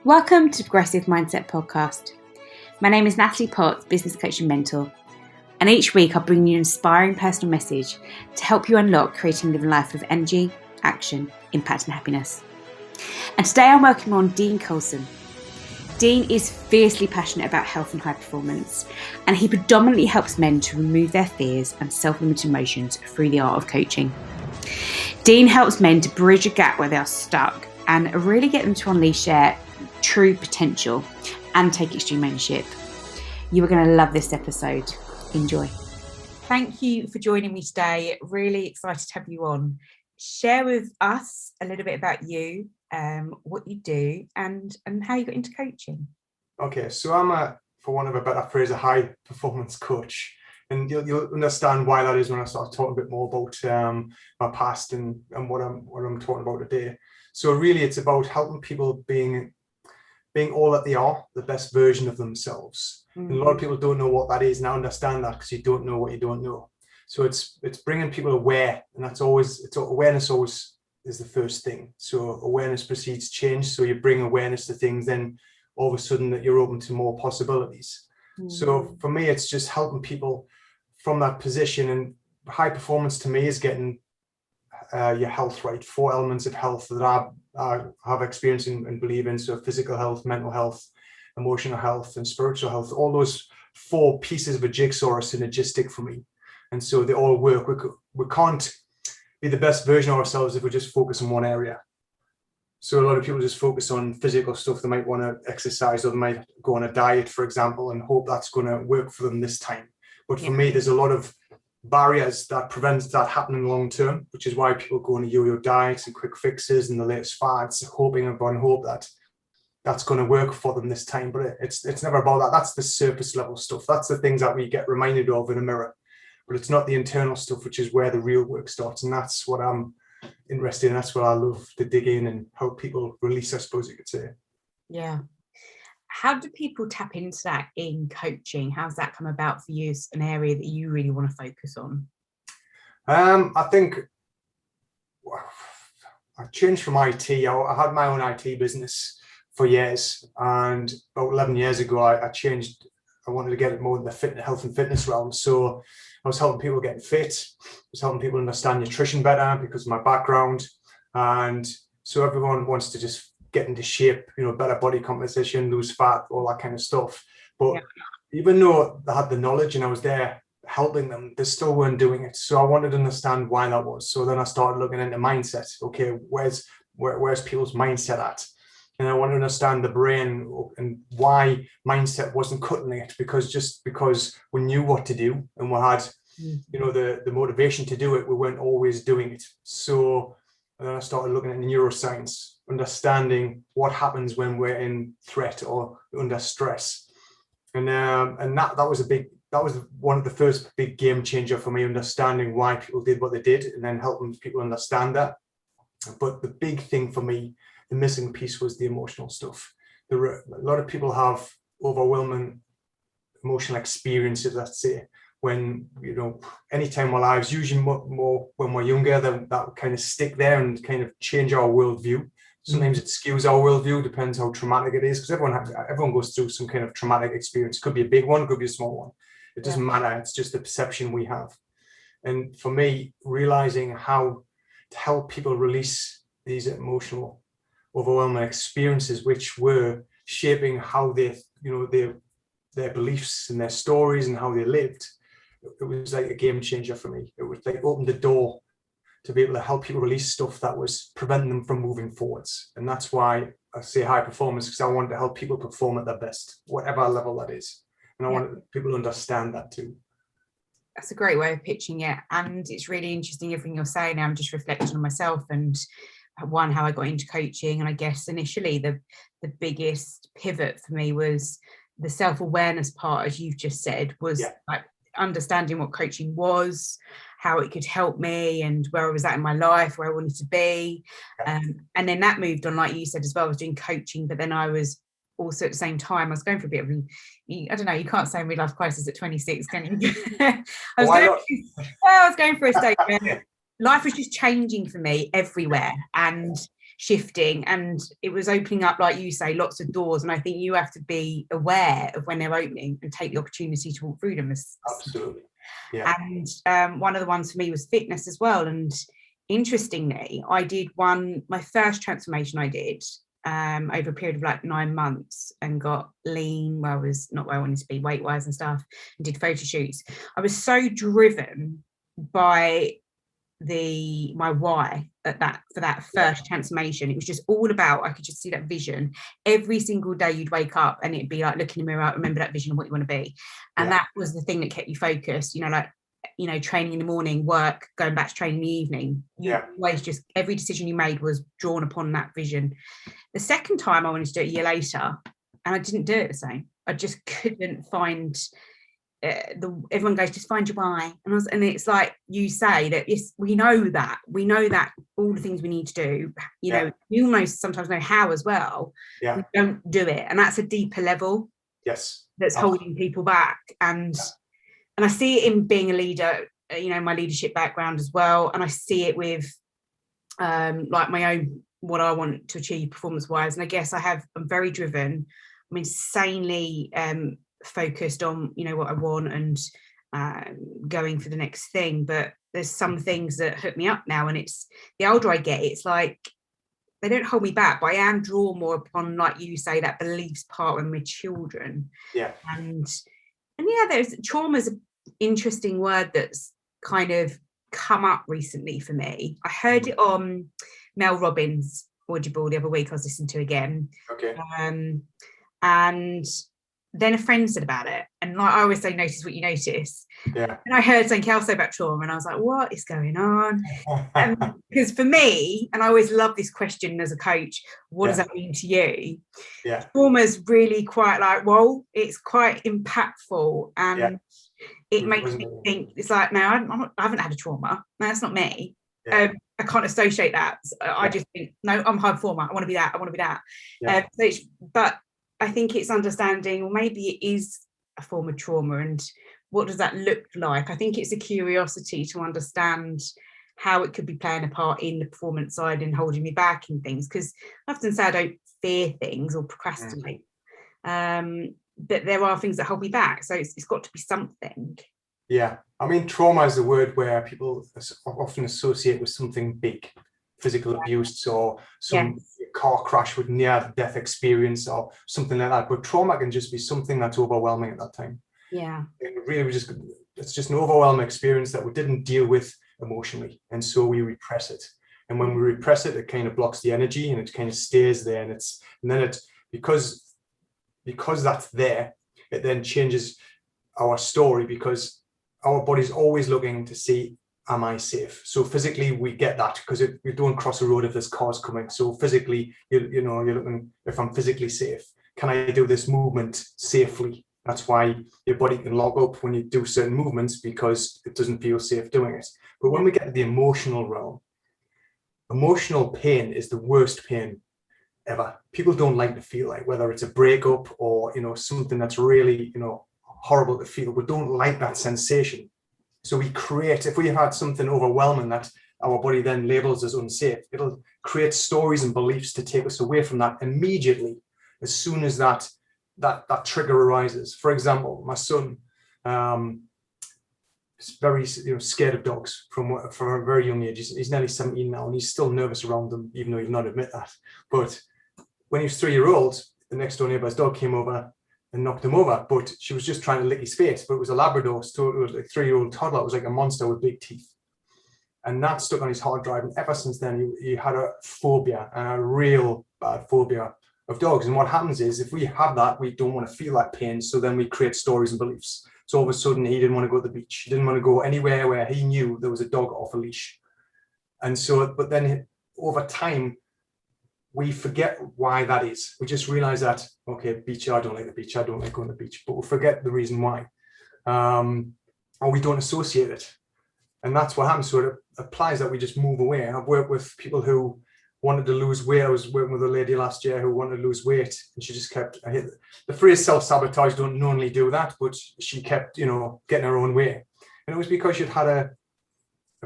Welcome to Progressive Mindset Podcast. My name is Natalie Potts, business coach and mentor, and each week I'll bring you an inspiring personal message to help you unlock creating and living a life of energy, action, impact and happiness. And today I'm working on Dean Coulson. Dean is fiercely passionate about health and high performance, and he predominantly helps men to remove their fears and self-limiting emotions through the art of coaching. Dean helps men to bridge a gap where they are stuck and really get them to unleash their true potential and take extreme ownership. You are going to love this episode. Enjoy. Thank you for joining me today. Really excited to have you on. Share with us a little bit about you, what you do, and how you got into coaching. Okay, so I'm for want of a better phrase, a high performance coach. And you'll understand why that is when I start talking a bit more about my past and what I'm talking about today. So really it's about helping people being all that they are, the best version of themselves. Mm-hmm. And a lot of people don't know what that is, and I understand that because you don't know what you don't know. So it's bringing people aware, and awareness always is the first thing. So awareness precedes change. So you bring awareness to things, then all of a sudden that you're open to more possibilities. Mm-hmm. So for me, it's just helping people from that position. And high performance to me is getting your health right. 4 elements of health that I have experience in and believe in. So physical health, mental health, emotional health, and spiritual health. All those 4 pieces of a jigsaw are synergistic for me. And so they all work. We can't be the best version of ourselves if we just focus on one area. So a lot of people just focus on physical stuff. They might want to exercise, or they might go on a diet, for example, and hope that's going to work for them this time. But for me, there's a lot of barriers that prevents that happening long term, which is why people go on yo-yo diets and quick fixes and the latest fads, hoping upon hope that that's going to work for them this time. But it's never about that. That's the surface level stuff. That's the things that we get reminded of in a mirror. But it's not the internal stuff, which is where the real work starts. And that's what I'm interested in. That's what I love to dig in and help people release, I suppose you could say. Yeah. How do people tap into that in coaching? How's that come about for you as an area that you really want to focus on? I think I changed from IT. I had my own IT business for years, and about 11 years ago, I changed. I wanted to get it more in the health and fitness realm. So I was helping people get fit. I was helping people understand nutrition better because of my background. And so everyone wants to just get into shape, better body composition, lose fat, all that kind of stuff. But even though they had the knowledge and I was there helping them, they still weren't doing it. So I wanted to understand why that was. So then I started looking into mindset. Okay, where's people's mindset at? And I want to understand the brain and why mindset wasn't cutting it, because we knew what to do and we had, the motivation to do it, we weren't always doing it. So and then I started looking at neuroscience, understanding what happens when we're in threat or under stress. And that was one of the first big game changer for me, understanding why people did what they did and then helping people understand that. But the big thing for me, the missing piece, was the emotional stuff. A lot of people have overwhelming emotional experiences, let's say, when, anytime in our lives, usually more when we're younger, that kind of stick there and kind of change our worldview. Sometimes it skews our worldview, depends how traumatic it is, because everyone goes through some kind of traumatic experience. It could be a big one, it could be a small one. It doesn't matter. It's just the perception we have. And for me, realizing how to help people release these emotional, overwhelming experiences, which were shaping how their beliefs and their stories and how they lived, it was like a game changer for me. It was like opened the door to be able to help people release stuff that was preventing them from moving forwards. And that's why I say high performance, because I wanted to help people perform at their best, whatever level that is. And I wanted people to understand that too. That's a great way of pitching it. And it's really interesting everything you're saying now. I'm just reflecting on myself and how I got into coaching. And I guess initially the biggest pivot for me was the self-awareness part, as you've just said, was like understanding what coaching was, how it could help me, and where I was at in my life, where I wanted to be. And then that moved on, like you said as well. I was doing coaching, but then I was also at the same time, I was going for a bit of, I don't know, you can't say midlife crisis at 26, can you? I was going for a stage where life was just changing for me everywhere. And shifting, and it was opening up, like you say, lots of doors. And I think you have to be aware of when they're opening and take the opportunity to walk through them. Absolutely. Yeah. And one of the ones for me was fitness as well. And interestingly, I did my first transformation I did over a period of like 9 months, and got lean, where I was not where I wanted to be weight wise and stuff, and did photo shoots. I was so driven by my why for that first transformation. It was just all about, I could just see that vision every single day. You'd wake up and it'd be like, look in the mirror, remember that vision of what you want to be. And that was the thing that kept you focused, training in the morning, work, going back to training in the evening. Always just, every decision you made was drawn upon that vision. The second time I wanted to do it a year later, and I didn't do it the same. I just couldn't find everyone goes, just find your why, and it's like you say, that we know that all the things we need to do, we almost sometimes know how as well. We don't do it, and that's a deeper level that's holding people back. And I see it in being a leader, my leadership background as well, and I see it with like my own, what I want to achieve performance wise. And I guess I'm very driven. I'm insanely focused on what I want, and going for the next thing. But there's some things that hook me up now, and it's, the older I get, it's like they don't hold me back, but I am drawn more upon, like you say, that beliefs part when we're children. And there's trauma's an interesting word that's kind of come up recently for me. I heard it on Mel Robbins' Audible the other week. I was listening to again. And then a friend said about it, and like I always say, notice what you notice. And I heard something else about trauma, and I was like, what is going on? Because for me, and I always love this question as a coach, what does that mean to you? Trauma's really quite like, well, it's quite impactful, and it makes me think, it's like, no, I haven't had a trauma. No, that's not me. I can't associate that. I just think, no, I'm a high performer. I want to be that. But I think it's understanding, well, maybe it is a form of trauma, and what does that look like? I think it's a curiosity to understand how it could be playing a part in the performance side and holding me back in things, because I often say I don't fear things or procrastinate, but there are things that hold me back, so it's got to be something. I mean, trauma is a word where people often associate with something big, physical abuse, or some car crash with near-death experience or something like that. But trauma can just be something that's overwhelming at that time. It's just an overwhelming experience that we didn't deal with emotionally, and so we repress it. And when we repress it, it kind of blocks the energy, and it kind of stays there. And then because that's there, it then changes our story, because our body's always looking to see, am I safe? So physically we get that, because you don't cross a road if there's cars coming. So physically, you're looking, if I'm physically safe, can I do this movement safely? That's why your body can lock up when you do certain movements, because it doesn't feel safe doing it. But when we get to the emotional realm, emotional pain is the worst pain ever. People don't like to feel, like, whether it's a breakup or something that's really horrible to feel. We don't like that sensation. So if we had something overwhelming that our body then labels as unsafe, it'll create stories and beliefs to take us away from that immediately, as soon as that trigger arises. For example, my son is very scared of dogs from a very young age. He's nearly 17 now, and he's still nervous around them, even though he'd not admit that. But when he was 3-year-old, the next door neighbour's dog came over and knocked him over, but she was just trying to lick his face. But it was a Labrador, so it was like a 3-year-old toddler. It was like a monster with big teeth, and that stuck on his hard drive. And ever since then, he had a phobia, and a real bad phobia of dogs. And what happens is, if we have that, we don't want to feel that pain, so then we create stories and beliefs. So all of a sudden, he didn't want to go to the beach. He didn't want to go anywhere where he knew there was a dog off a leash. And so, but then over time, we forget why that is. We just realize that, okay, beach, I don't like the beach. I don't like going to the beach, but we forget the reason why. Or we don't associate it. And that's what happens. So it applies that we just move away. I've worked with people who wanted to lose weight. I was working with a lady last year who wanted to lose weight, and she just kept, the phrase self-sabotage don't normally do that, but she kept, getting her own way. And it was because she'd had a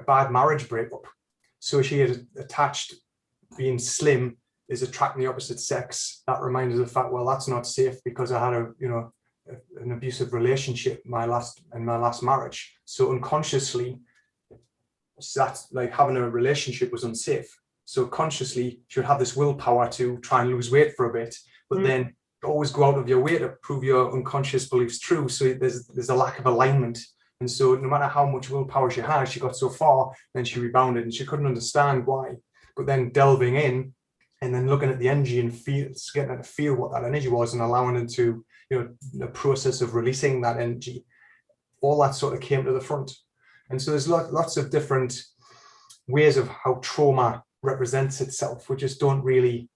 bad marriage breakup. So she had attached being slim is attracting the opposite sex. That reminds us of the fact, well, that's not safe because I had an abusive relationship in my last marriage. So unconsciously, that's like having a relationship was unsafe. So consciously, you would have this willpower to try and lose weight for a bit, but then always go out of your way to prove your unconscious beliefs true. So there's a lack of alignment. And so no matter how much willpower she had, she got so far, then she rebounded and she couldn't understand why. But then delving in and then looking at the energy and getting her to feel what that energy was and allowing her to, the process of releasing that energy, all that sort of came to the front. And so there's lots of different ways of how trauma represents itself. We just don't really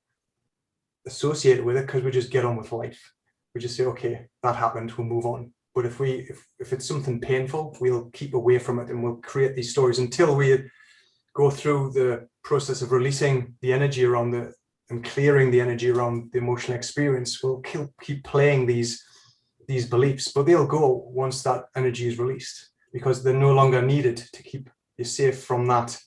associate it with it because we just get on with life. We just say, okay, that happened, we'll move on. But if it's something painful, we'll keep away from it and we'll create these stories until we go through the process of releasing the energy around and clearing the energy around the emotional experience. We'll keep playing these beliefs, but they'll go once that energy is released because they're no longer needed to keep you safe from that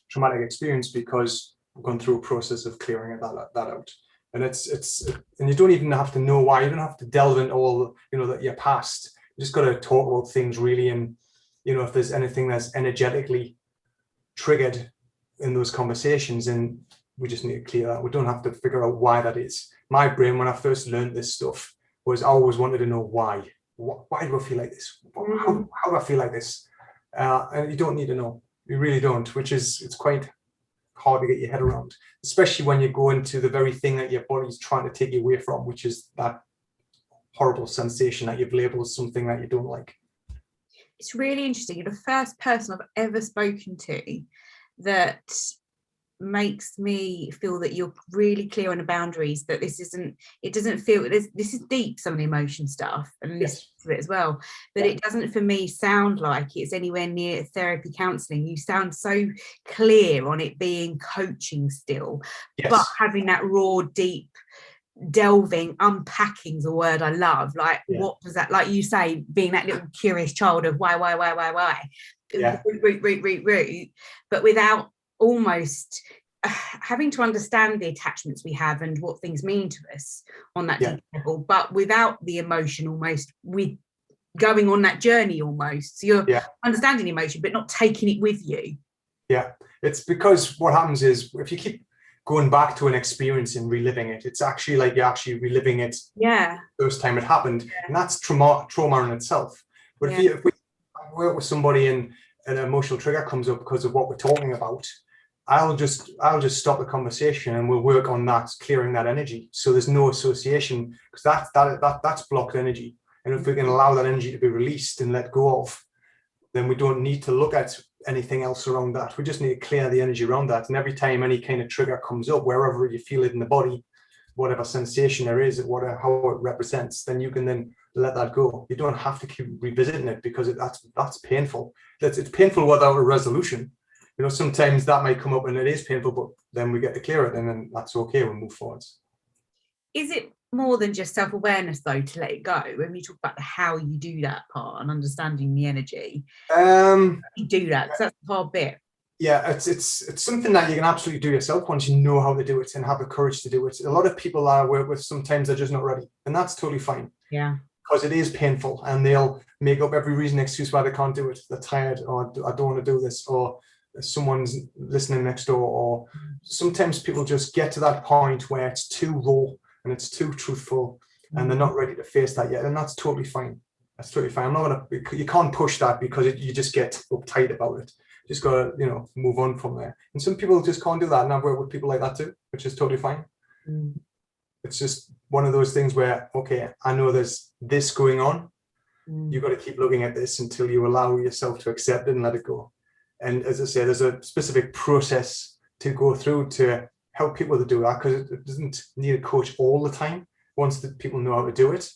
traumatic experience because we've gone through a process of clearing that out. And and you don't even have to know why. You don't have to delve into all, that your past. You just got to talk about things really. And, if there's anything that's energetically triggered in those conversations, and we just need to clear that. We don't have to figure out why that is. My brain, when I first learned this stuff, was I always wanted to know why. Why do I feel like this? How do I feel like this? And you don't need to know. You really don't, it's quite hard to get your head around, especially when you go into the very thing that your body's trying to take you away from, which is that horrible sensation that you've labeled as something that you don't like. It's really interesting. You're the first person I've ever spoken to that makes me feel that you're really clear on the boundaries, that this is deep, some of the emotion stuff, and listen to it as well, but it doesn't for me sound like it's anywhere near therapy counselling. You sound so clear on it being coaching still, but having that raw, deep delving, unpacking is a word I love. Like what was that, like you say, being that little curious child of why root, but without almost having to understand the attachments we have and what things mean to us on that deep level, but without the emotion, almost with going on that journey almost. So you're understanding emotion but not taking it with you. It's because what happens is if you keep going back to an experience and reliving it, it's actually like you're actually reliving it the first time it happened, and that's trauma in itself. But if we work with somebody and an emotional trigger comes up because of what we're talking about, I'll just stop the conversation and we'll work on that, clearing that energy. So there's no association, because that's blocked energy. And if we can allow that energy to be released and let go of, then we don't need to look at anything else around that. We just need to clear the energy around that. And every time any kind of trigger comes up, wherever you feel it in the body, whatever sensation there is, how it represents, then you can then let that go. You don't have to keep revisiting it because that's painful. It's painful without a resolution. Sometimes that might come up and it is painful, but then we get to clear it and then that's okay, we'll move forwards. Is it more than just self-awareness though to let it go? When we talk about how you do that part and understanding the energy, you do that, because that's the hard bit. It's something that you can absolutely do yourself once you know how to do it and have the courage to do it. A lot of people I work with, sometimes they're just not ready, and that's totally fine. Because it is painful and they'll make up every reason, excuse why they can't do it. They're tired, or I don't want to do this, or someone's listening next door, or sometimes people just get to that point where it's too raw and it's too truthful and they're not ready to face that yet, and that's totally fine. I'm not you can't push that because you just get uptight about it. You just gotta move on from there. And some people just can't do that, and I've worked with people like that too, which is totally fine. It's just one of those things where, okay, I know there's this going on. You've got to keep looking at this until you allow yourself to accept it and let it go. And as I say, there's a specific process to go through to help people to do that, because it doesn't need a coach all the time. Once the people know how to do it,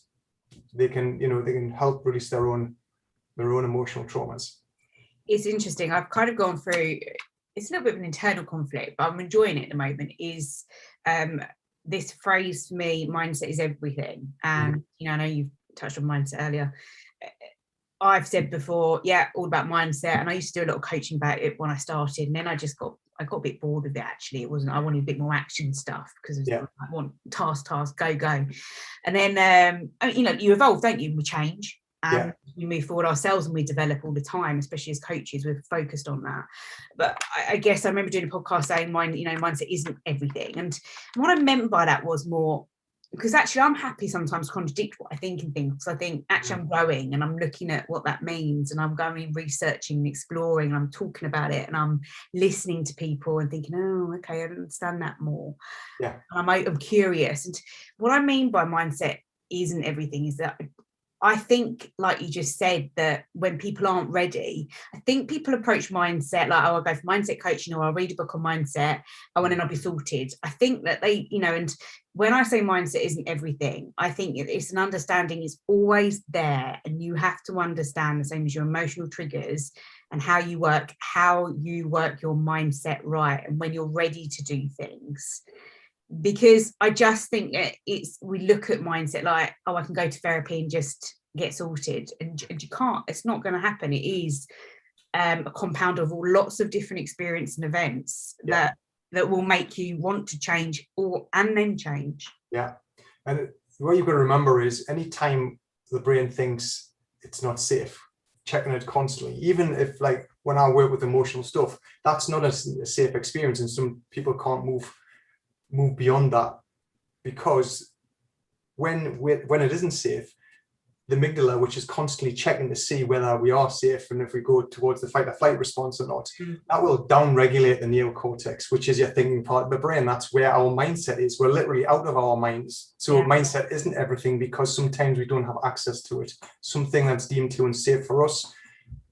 they can help release their own emotional traumas. It's interesting. I've kind of gone through, it's a little bit of an internal conflict, but I'm enjoying it at the moment, is this phrase for me, mindset is everything. And I know you've touched on mindset earlier. I've said before, all about mindset, and I used to do a lot of coaching about it when I started, and then I just got I got a bit bored with it, actually. It wasn't, I wanted a bit more action stuff, because I want task, go. And then, you know, you evolve, don't you? We change. And we move forward ourselves, and we develop all the time, especially as coaches. We're focused on that. But I guess I remember doing a podcast saying mindset isn't everything. And what I meant by that was more, because actually I'm happy sometimes to contradict what I think and things, because I think actually I'm growing and I'm looking at what that means, and I'm going researching and exploring, and I'm talking about it, and I'm listening to people and thinking, oh, okay, I understand that more. And I'm curious. And what I mean by mindset isn't everything is that I think, like you just said, that when people aren't ready, I think people approach mindset like, oh, I'll go for mindset coaching, or I'll read a book on mindset, and then I'll be sorted. I think that they, you know, and when I say mindset isn't everything, I think it's an understanding is always there, and you have to understand, the same as your emotional triggers and how you work your mindset right, and when you're ready to do things. Because I just think that we look at mindset like, oh, I can go to therapy and just get sorted, and you can't. It's not going to happen. It is a compound of lots of different experience and events that will make you want to change and then change. And what you've got to remember is, anytime the brain thinks it's not safe, checking it constantly, even if, like, when I work with emotional stuff, that's not a safe experience, and some people can't move beyond that, because when it isn't safe, the amygdala, which is constantly checking to see whether we are safe and if we go towards the fight or flight response or not, that will down-regulate the neocortex, which is your thinking part of the brain. That's where our mindset is. We're literally out of our minds. So mindset isn't everything, because sometimes we don't have access to it. Something that's deemed too unsafe for us,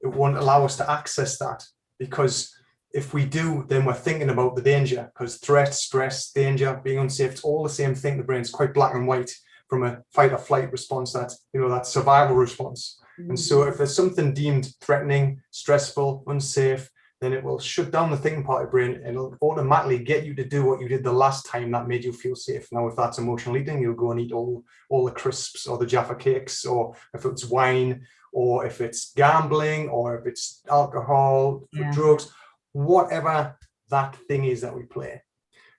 it won't allow us to access that, because if we do, then we're thinking about the danger, because threat, stress, danger, being unsafe, it's all the same thing. The brain's quite black and white from a fight or flight response, that, you know, that survival response. And so if there's something deemed threatening, stressful, unsafe, then it will shut down the thinking part of the brain, and it'll automatically get you to do what you did the last time that made you feel safe. Now, if that's emotional eating, you'll go and eat all the crisps or the Jaffa cakes, or if it's wine, or if it's gambling, or if it's alcohol, drugs, whatever that thing is that we play.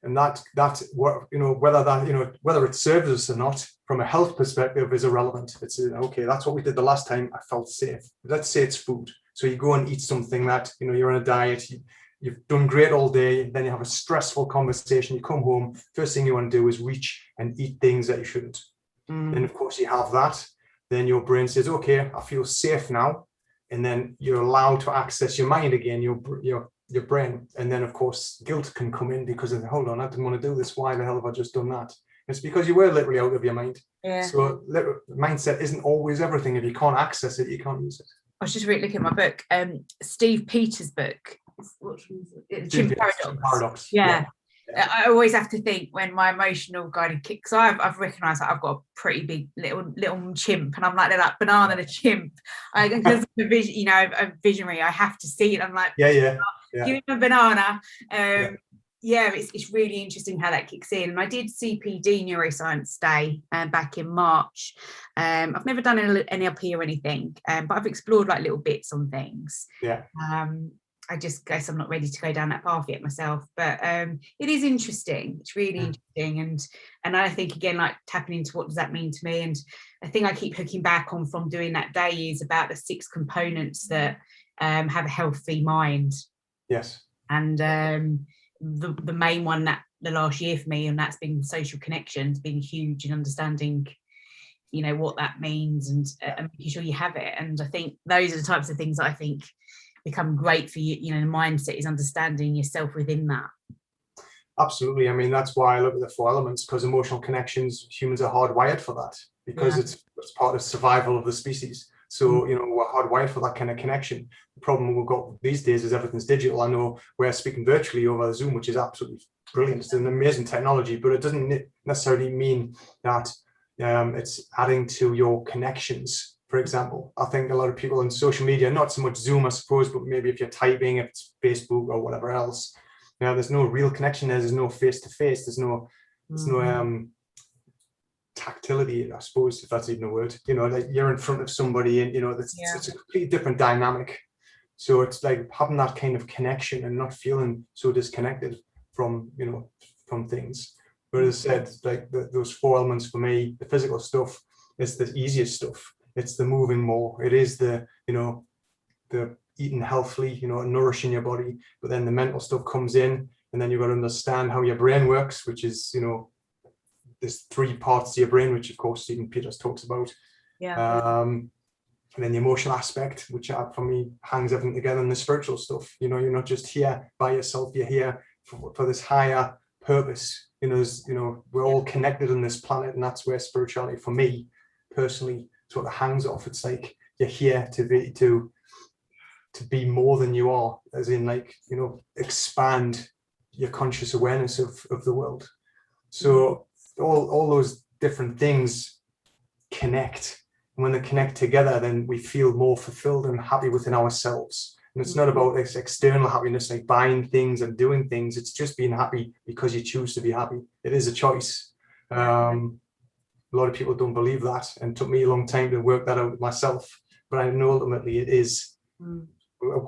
And that's what, you know, whether it serves us or not from a health perspective is irrelevant. It's okay, that's what we did the last time, I felt safe. Let's say it's food. So you go and eat something that, you know, you're on a diet, you've done great all day, then you have a stressful conversation, you come home, first thing you want to do is reach and eat things that you shouldn't. Then of course you have that, then your brain says, okay, I feel safe now. And then you're allowed to access your mind again, your brain. And then of course guilt can come in, because of, hold on, I didn't want to do this, why the hell have I just done that? It's because you were literally out of your mind. So mindset isn't always everything. If you can't access it, you can't use it. I was just looking at my book, Steve Peters' book, Chimp Paradox. I always have to think, when my emotional guided kicks, I've recognised that I've got a pretty big little chimp, and I'm like, they're like banana and a chimp. Because the vision, you know, a visionary, I have to see it. I'm like, give me a banana. It's really interesting how that kicks in. And I did CPD Neuroscience Day back in March. I've never done an NLP or anything, but I've explored like little bits on things. I just guess I'm not ready to go down that path yet myself, but it is interesting. It's really interesting, and I think, again, like tapping into what does that mean to me, and I think I keep hooking back on from doing that day is about the 6 components that have a healthy mind. And the main one that the last year for me, and that's been social connections, being huge, and understanding, you know, what that means, and making sure you have it. And I think those are the types of things that I think become great for you. You know, the mindset is understanding yourself within that. Absolutely. I mean, that's why I look at the 4 elements, because emotional connections, humans are hardwired for that, because it's part of survival of the species. So, you know, we're hardwired for that kind of connection. The problem we've got these days is everything's digital. I know we're speaking virtually over Zoom, which is absolutely brilliant. It's an amazing technology, but it doesn't necessarily mean that it's adding to your connections. For example, I think a lot of people on social media, not so much Zoom, I suppose, but maybe if you're typing, if it's Facebook or whatever else, you know, there's no real connection there. There's no face-to-face. There's no tactility, I suppose, if that's even a word. You know, like you're in front of somebody, and, you know, it's a completely different dynamic. So it's like having that kind of connection and not feeling so disconnected from, from things. But as I said, like those four elements for me, the physical stuff is the easiest stuff. It's the moving more. It is the eating healthily, nourishing your body. But then the mental stuff comes in, and then you've got to understand how your brain works, which is, there's three parts to your brain, which of course Stephen Peters talks about. Yeah. And then the emotional aspect, which for me hangs everything together, and the spiritual stuff. You're not just here by yourself. You're here for this higher purpose. We're all connected on this planet, and that's where spirituality, for me personally, sort of hangs off. It's like you're here to be more than you are, as in expand your conscious awareness of the world. So all those different things connect. And when they connect together, then we feel more fulfilled and happy within ourselves. And it's not about this external happiness, like buying things and doing things. It's just being happy because you choose to be happy. It is a choice. A lot of people don't believe that, and it took me a long time to work that out myself. But I know ultimately it is.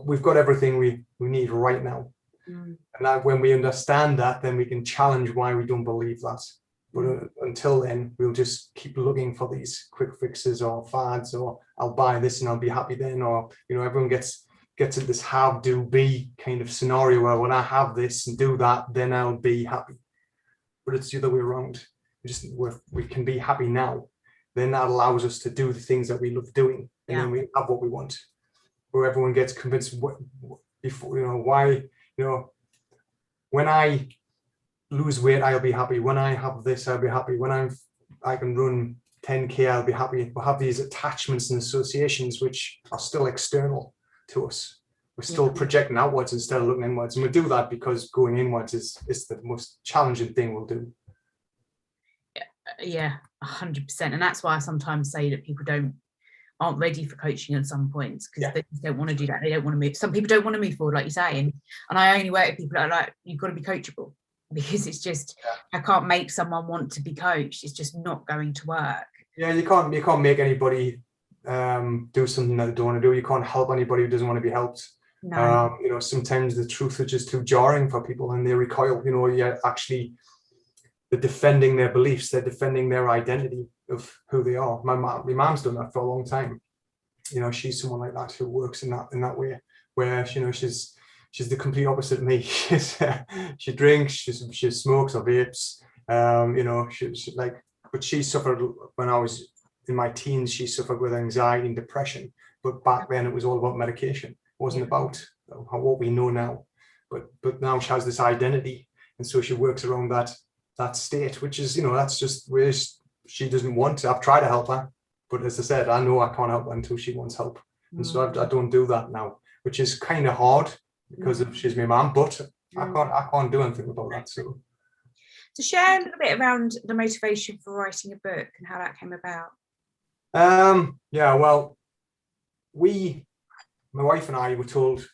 We've got everything we need right now. And that when we understand that, then we can challenge why we don't believe that. But until then, we'll just keep looking for these quick fixes or fads, or I'll buy this and I'll be happy then, or everyone gets into this have, do, be kind of scenario where when I have this and do that, then I'll be happy. But it's the other way around. We can be happy now. Then that allows us to do the things that we love doing, and then we have what we want. Where everyone gets convinced why when I lose weight, I'll be happy. When I have this, I'll be happy. When I can run 10K, I'll be happy. We'll have these attachments and associations which are still external to us. We're still projecting outwards instead of looking inwards. And we do that because going inwards is the most challenging thing we'll do. Yeah, 100%. And that's why I sometimes say that people aren't ready for coaching at some points, because they just don't want to do that. They don't want to move. Some people don't want to move forward, like you say. And I only work with people that are like, you've got to be coachable, because it's just, I can't make someone want to be coached. It's just not going to work. Yeah, you can't make anybody do something that they don't want to do. You can't help anybody who doesn't want to be helped. No. Sometimes the truth is just too jarring for people, and they recoil. They're defending their beliefs. They're defending their identity of who they are. My mom's done that for a long time. She's someone like that who works in that way, where she's the complete opposite of me. She drinks, she smokes or vapes. But she suffered when I was in my teens. She suffered with anxiety and depression. But back then it was all about medication. It wasn't about what we know now. But now she has this identity, and so she works around that state, which is that's just where she doesn't want to. I've tried to help her, but as I said, I know I can't help her until she wants help. And so I don't do that now, which is kind of hard because she's my mum, but I can't do anything about that. So share a little bit around the motivation for writing a book and how that came about. Well, my wife and I were told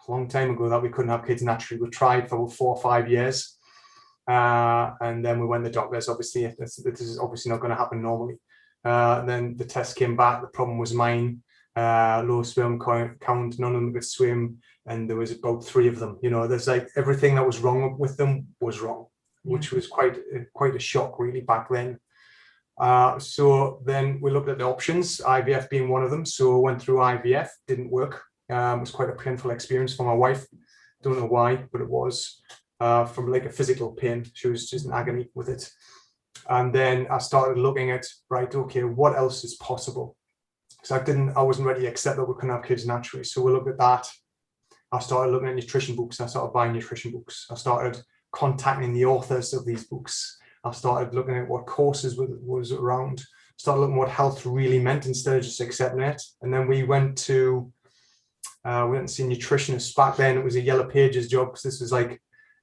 a long time ago that we couldn't have kids naturally. We tried for 4 or 5 years. And then we went to the doctors. Obviously, this is obviously not going to happen normally. Then the test came back. The problem was mine. Low sperm count. None of them could swim, and there was about 3 of them. There's everything that was wrong with them was wrong, which was quite a shock really back then. So then we looked at the options, IVF being one of them. So I went through IVF. Didn't work. It was quite a painful experience for my wife. Don't know why, but it was. From a physical pain. She was just in agony with it. And then I started looking at, what else is possible? Because I wasn't ready to accept that we couldn't have kids naturally. So we looked at that. I started looking at nutrition books. I started buying nutrition books. I started contacting the authors of these books. I started looking at what courses was around. Started looking at what health really meant instead of just accepting it. And then we went to see nutritionists. Back then it was a Yellow Pages job, because this was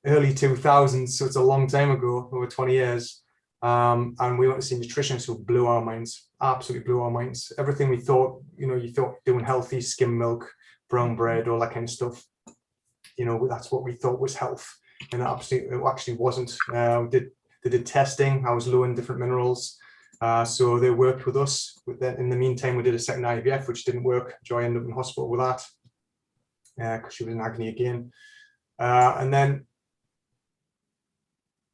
early 2000s, so it's a long time ago, over 20 years. And we went to see nutritionists who blew our minds, absolutely blew our minds. Everything we thought, you thought doing healthy, skim milk, brown bread, all that kind of stuff, that's what we thought was health. And it actually wasn't. They did testing. I was low in different minerals. So they worked with us. In the meantime, we did a second IVF, which didn't work. So I ended up in hospital with that. because she was in agony again. And then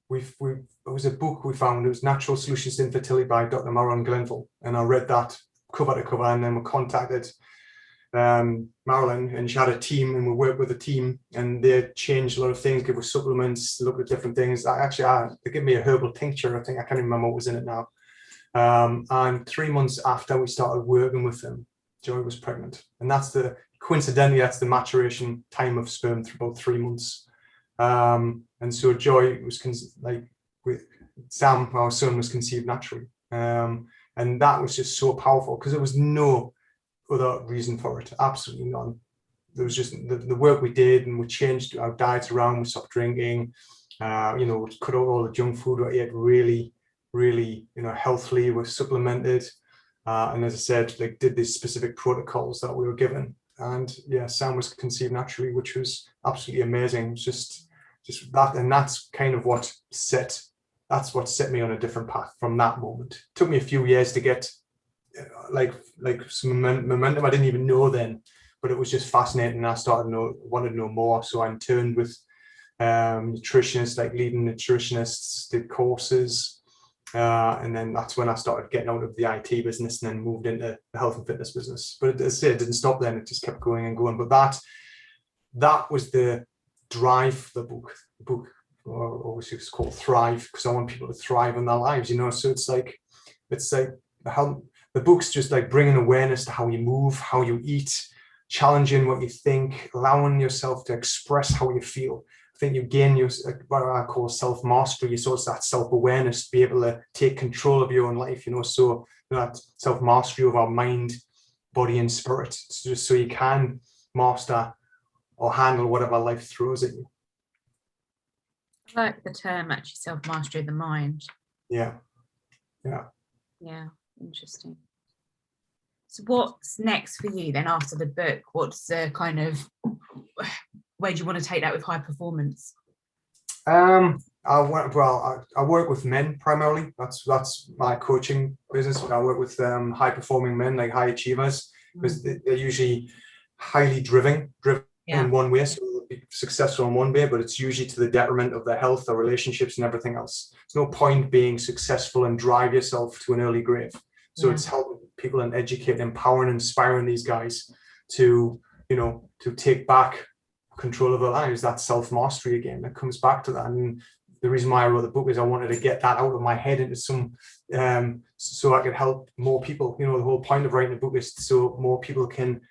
it was a book we found. It was Natural Solutions to Infertility by Dr. Marilyn Glenville, and I read that cover to cover, and then we contacted Marilyn, and she had a team, and we worked with a team, and they changed a lot of things, give us supplements, look at different things. They gave me a herbal tincture. I think I can't remember what was in it now. And 3 months after we started working with them, Joy was pregnant, and coincidentally that's the maturation time of sperm, for about 3 months. And so Joy was with Sam, our son, was conceived naturally, and that was just so powerful because there was no other reason for it, absolutely none. There was just the work we did, and we changed our diets around. We stopped drinking, we cut out all the junk food. We ate really, really, healthily. We supplemented, and as I said, did these specific protocols that we were given. And yeah, Sam was conceived naturally, which was absolutely amazing. It was just that, and that's kind of what set me on a different path from that moment. It took me a few years to get some momentum I didn't even know then, but it was just fascinating. I wanted to know more, so I interned with nutritionists, leading nutritionists, did courses, and then that's when I started getting out of the IT business and then moved into the health and fitness business. But as I said, it didn't stop then. It just kept going and going. But that was the drive for the book. The book, or obviously it's called Thrive, because I want people to thrive in their lives, so it's like how the book's just bringing awareness to how you move, how you eat, challenging what you think, allowing yourself to express how you feel. I think you gain what I call self-mastery. So it's that self-awareness to be able to take control of your own life, so that self-mastery of our mind, body and spirit. It's just so you can master or handle whatever life throws at you. I like the term, actually, self-mastery of the mind. Yeah. Interesting. So what's next for you then after the book? What's the kind of, where do you want to take that with high performance? I work with men primarily. That's my coaching business. I work with high performing men, high achievers, because they're usually highly driven in one way. So they'll be successful in one way, but it's usually to the detriment of their health, their relationships, and everything else. There's no point being successful and drive yourself to an early grave. So it's helping people and educating, empowering, inspiring these guys to take back control of their lives. That self-mastery again, that comes back to that. And the reason why I wrote the book is I wanted to get that out of my head into some, so I could help more people. The whole point of writing a book is so more people can,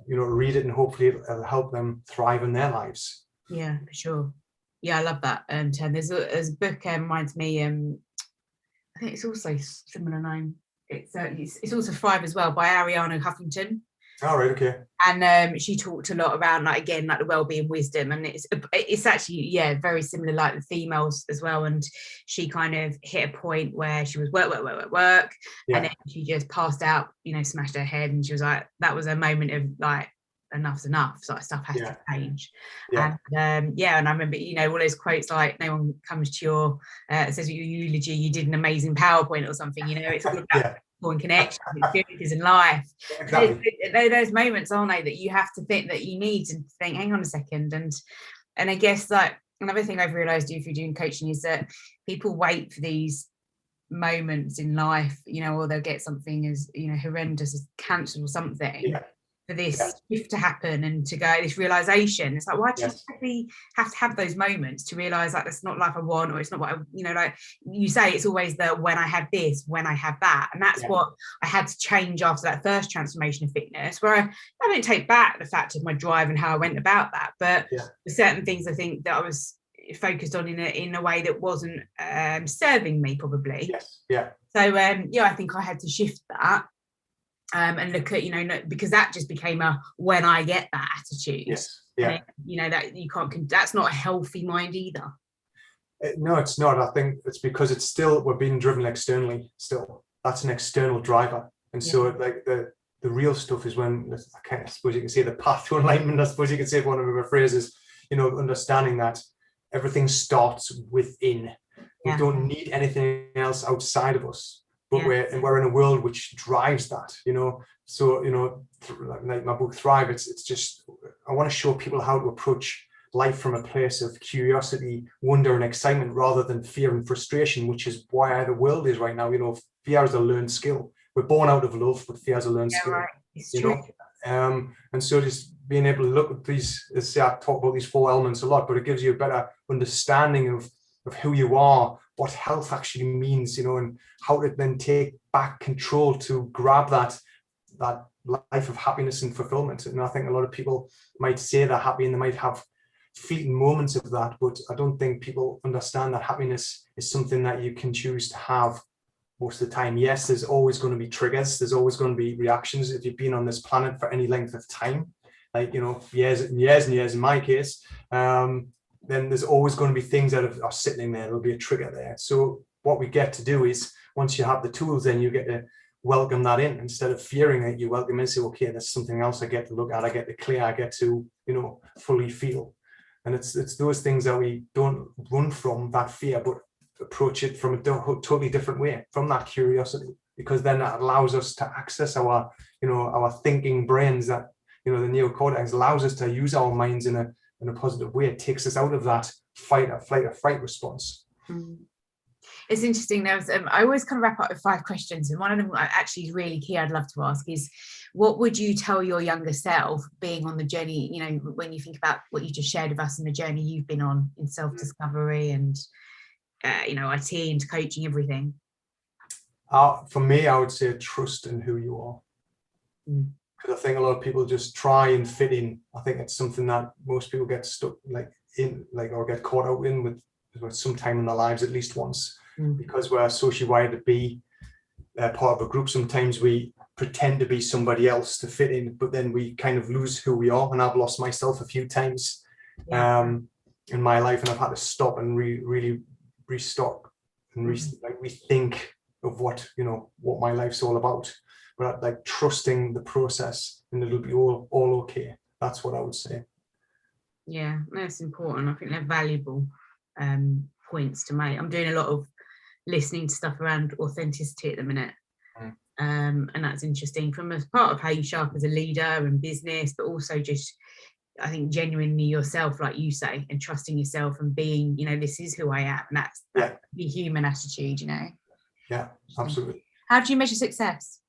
read it, and hopefully it'll help them thrive in their lives. Yeah, for sure. Yeah, I love that. And there's a book reminds me. I think it's also similar name. It's also Thrive as well, by Ariana Huffington. All right, okay. And she talked a lot around the wellbeing wisdom, and it's actually very similar, like the females as well. And she kind of hit a point where she was work, and then she just passed out, smashed her head, and she was like, that was a moment of enough's enough, so stuff has to change. And and I remember all those quotes like, no one comes to your says your eulogy, you did an amazing PowerPoint or something. It's all about and connection, experiences in life. Exactly. There's moments, aren't they, that you have to think that you need to think, hang on a second. And I guess another thing I've realized if you're doing coaching is that people wait for these moments in life, or they'll get something as horrendous as cancer or something, for this shift to happen and to go, this realization. It's like, why do you have to have those moments to realize that's not life I want, or it's not what like you say, it's always the when I have this, when I have that. And that's what I had to change after that first transformation of fitness, where I don't take back the fact of my drive and how I went about that, but there's certain things I think that I was focused on in a way that wasn't serving me probably. So I think I had to shift that. And look at, because that just became a when I get that attitude. That you can't, that's not a healthy mind either. No, it's not. I think it's because it's still, we're being driven externally still. That's an external driver. And so the real stuff is when, I suppose you can say the path to enlightenment, I suppose you can say one of my phrases, understanding that everything starts within. We don't need anything else outside of us. but we're in a world which drives that, so like my book Thrive, it's just, I want to show people how to approach life from a place of curiosity, wonder and excitement rather than fear and frustration, which is why the world is right now. Fear is a learned skill. We're born out of love, but fear is a learned skill. Right. It's true. And so just being able to look at these, as I talk about these 4 elements a lot, but it gives you a better understanding of who you are, what health actually means, and how to then take back control to grab that life of happiness and fulfillment. And I think a lot of people might say they're happy and they might have fleeting moments of that, but I don't think people understand that happiness is something that you can choose to have most of the time. Yes, there's always going to be triggers, there's always going to be reactions. If you've been on this planet for any length of time, like years and years and years in my case, then there's always going to be things that are sitting there. There'll be a trigger there. So what we get to do is, once you have the tools, then you get to welcome that in. Instead of fearing it, you welcome in and say, okay, there's something else I get to look at, I get to clear, I get to fully feel. And it's those things that we don't run from, that fear, but approach it from a totally different way, from that curiosity, because then that allows us to access our thinking brains, that the neocortex allows us to use our minds in a positive way. It takes us out of that flight or fight response. It's interesting. I always kind of wrap up with 5 questions, and one of them actually is really key. I'd love to ask is, what would you tell your younger self being on the journey? When you think about what you just shared with us and the journey you've been on in self-discovery and IT and coaching, everything. For me, I would say trust in who you are. Because I think a lot of people just try and fit in. I think it's something that most people get stuck or get caught out in with some time in their lives, at least once, because we're socially wired to be part of a group. Sometimes we pretend to be somebody else to fit in, but then we kind of lose who we are. And I've lost myself a few times in my life, and I've had to stop and really restock and rethink of what my life's all about. But like trusting the process, and it'll be all okay. That's what I would say. Yeah, that's important. I think they're valuable points to make. I'm doing a lot of listening to stuff around authenticity at the minute, and that's interesting from a part of how you show up as a leader and business, but also just, I think, genuinely yourself, like you say, and trusting yourself and being, this is who I am. And that's the human attitude, Yeah, absolutely. How do you measure success?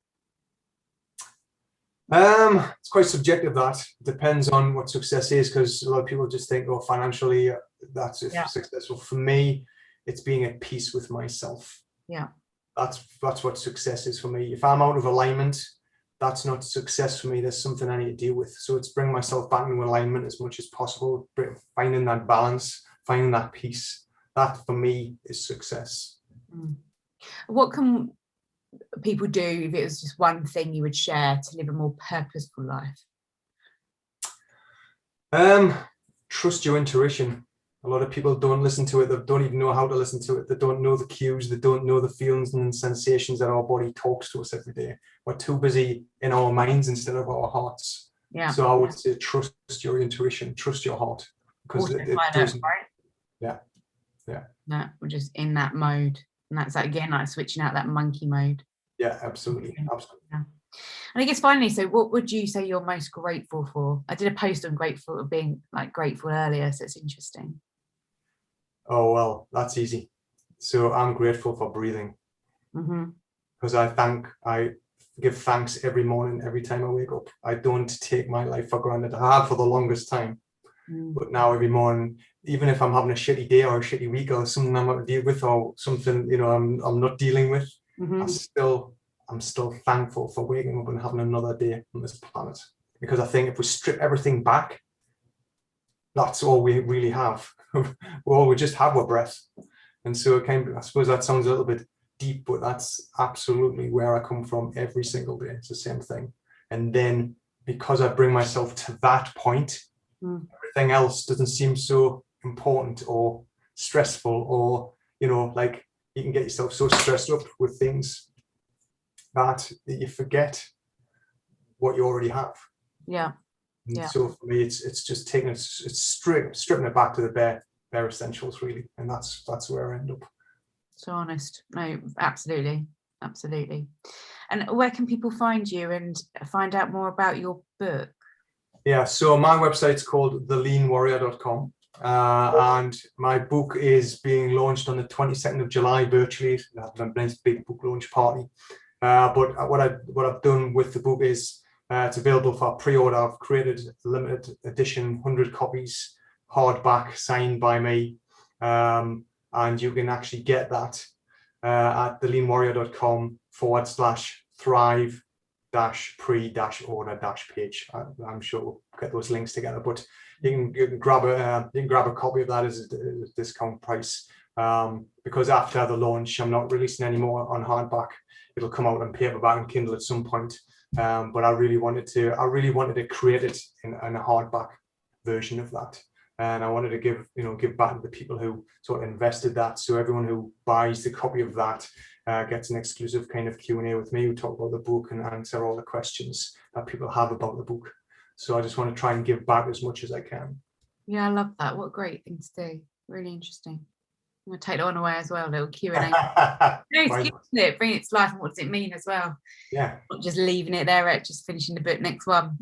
It's quite subjective. That depends on what success is, because a lot of people just think, financially, that's successful. For me, it's being at peace with myself. Yeah, that's what success is for me. If I'm out of alignment, that's not success for me. There's something I need to deal with. So it's bring myself back into alignment as much as possible, finding that balance, finding that peace. That for me is success. What can people do if it was just one thing you would share to live a more purposeful life? Trust your intuition. A lot of people don't listen to it. They don't even know how to listen to it. They don't know the cues. They don't know the feelings and sensations that our body talks to us every day. We're too busy in our minds instead of our hearts. Yeah. So I would say trust your intuition, trust your heart, because it doesn't. Right? Yeah. No, we're just in that mode, and that's again like switching out that monkey mode. Yeah, absolutely. Yeah. And I guess finally, so what would you say you're most grateful for? I did a post on being grateful earlier, so it's interesting. Oh, well, that's easy. So I'm grateful for breathing, because I give thanks every morning, every time I wake up. I don't take my life for granted. I have for the longest time, but now every morning, even if I'm having a shitty day or a shitty week or something I'm going to deal with or something I'm not dealing with, I'm still thankful for waking up and having another day on this planet. Because I think if we strip everything back, that's all we really have. All we just have our breath. And so I suppose that sounds a little bit deep, but that's absolutely where I come from every single day. It's the same thing. And then because I bring myself to that point, everything else doesn't seem so important or stressful, or like you can get yourself so stressed up with things that you forget what you already have. Yeah. So for me, it's just stripping it back to the bare essentials, really, and that's where I end up. So honest. No, absolutely. Absolutely. And where can people find you and find out more about your book? Yeah, so my website's called theleanwarrior.com. And my book is being launched on the 22nd of July virtually. I have a nice big book launch party. But what I've done with the book is it's available for pre-order. I've created a limited edition, 100 copies, hardback, signed by me. And you can actually get that at theleanwarrior.com/thrive-pre-order-page. I'm sure we'll get those links together, but you can grab a copy of that as a discount price, because after the launch I'm not releasing any more on hardback. It'll come out on paperback and Kindle at some point, but I really wanted to create it in a hardback version of that. And I wanted to give back to the people who sort of invested that. So everyone who buys the copy of that gets an exclusive kind of Q&A with me. We talk about the book and answer all the questions that people have about the book. So I just want to try and give back as much as I can. Yeah, I love that. What a great thing to do. Really interesting. I'm going to take that one away as well, a little Q&A. No, it, bring it to life, and what does it mean as well? Yeah. Not just leaving it there at just finishing the book, next one.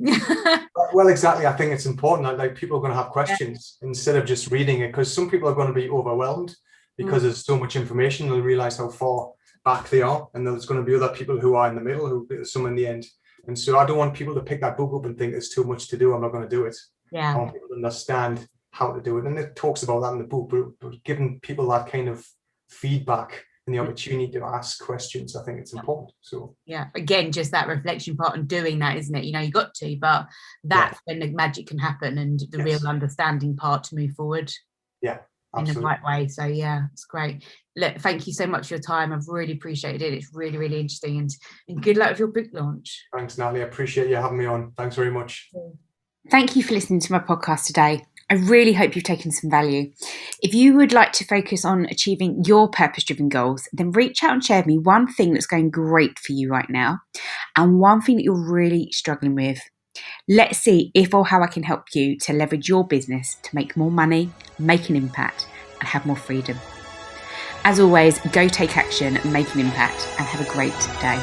Well, exactly. I think it's important that like people are going to have questions instead of just reading it, because some people are going to be overwhelmed because there's so much information. They'll realize how far back they are, and there's going to be other people who are in the middle, who some in the end. And so I don't want people to pick that book up and think it's too much to do, I'm not going to do it. Yeah. I want people to understand how to do it, and it talks about that in the book, but giving people that kind of feedback and the opportunity to ask questions, I think it's important. So yeah, again, just that reflection part and doing that, isn't it? You got to, but that's when the magic can happen, and the real understanding part to move forward in the right way. So yeah, it's great. Look, thank you so much for your time. I've really appreciated it. It's really, really interesting, and good luck with your book launch. Thanks, Natalie. I appreciate you having me on. Thanks very much. Thank you for listening to my podcast today. I really hope you've taken some value. If you would like to focus on achieving your purpose-driven goals, then reach out and share with me one thing that's going great for you right now and one thing that you're really struggling with. Let's see if or how I can help you to leverage your business to make more money, make an impact, and have more freedom. As always, go take action, make an impact, and have a great day.